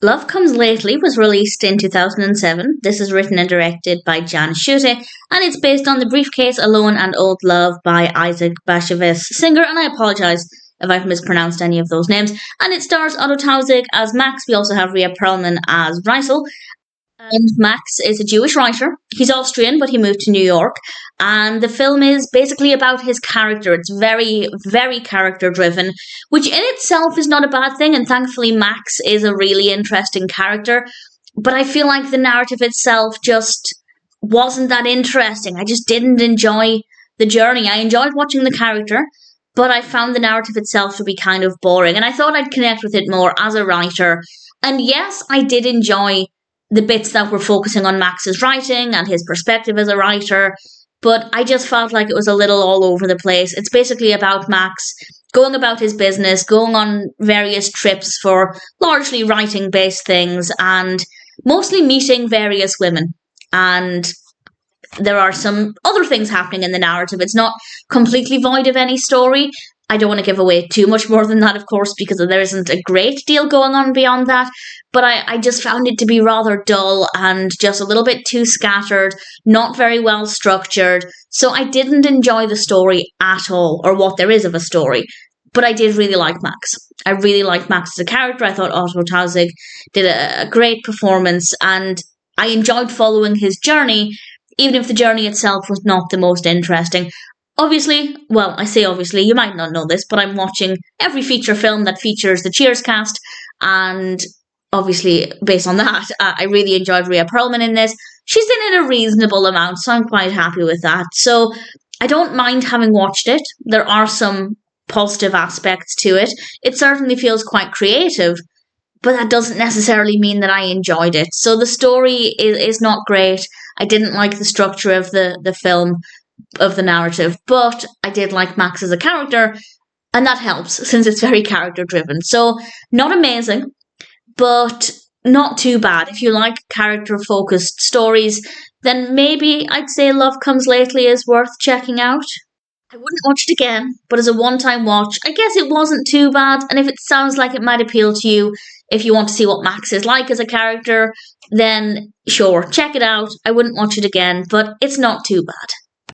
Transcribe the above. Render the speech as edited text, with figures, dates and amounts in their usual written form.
Love Comes Lately was released in 2007. This is written and directed by Jan Schütte, and it's based on the Briefcase, Alone and Old Love by Isaac Bashevis Singer, and I apologise if I've mispronounced any of those names. And it stars Otto Tausig as Max. We also have Rhea Perlman as Reisel. And Max is a Jewish writer. He's Austrian, but he moved to New York. And the film is basically about his character. It's very, very character driven, which in itself is not a bad thing. And thankfully, Max is a really interesting character. But I feel like the narrative itself just wasn't that interesting. I just didn't enjoy the journey. I enjoyed watching the character, but I found the narrative itself to be kind of boring. And I thought I'd connect with it more as a writer. And yes, I did enjoy the bits that were focusing on Max's writing and his perspective as a writer, but I just felt like it was a little all over the place. It's basically about Max going about his business, going on various trips for largely writing-based things, and mostly meeting various women. And there are some other things happening in the narrative. It's not completely void of any story. I don't want to give away too much more than that, of course, because there isn't a great deal going on beyond that. But I just found it to be rather dull and just a little bit too scattered, not very well structured. So I didn't enjoy the story at all, or what there is of a story. But I did really like Max. I really liked Max as a character. I thought Otto Tausig did a great performance, and I enjoyed following his journey, even if the journey itself was not the most interesting. Obviously, well, I say obviously, you might not know this, but I'm watching every feature film that features the Cheers cast, and obviously, based on that, I really enjoyed Rhea Perlman in this. She's in it a reasonable amount, so I'm quite happy with that. So I don't mind having watched it. There are some positive aspects to it. It certainly feels quite creative, but that doesn't necessarily mean that I enjoyed it. So the story is not great. I didn't like the structure of the film, of the narrative, but I did like Max as a character, and that helps since it's very character driven. So not amazing, but not too bad. If you like character focused stories, then maybe I'd say Love Comes Lately is worth checking out. I wouldn't watch it again, but as a one-time watch, I guess it wasn't too bad. And if it sounds like it might appeal to you, if you want to see what Max is like as a character, then sure, check it out. I wouldn't watch it again, but it's not too bad.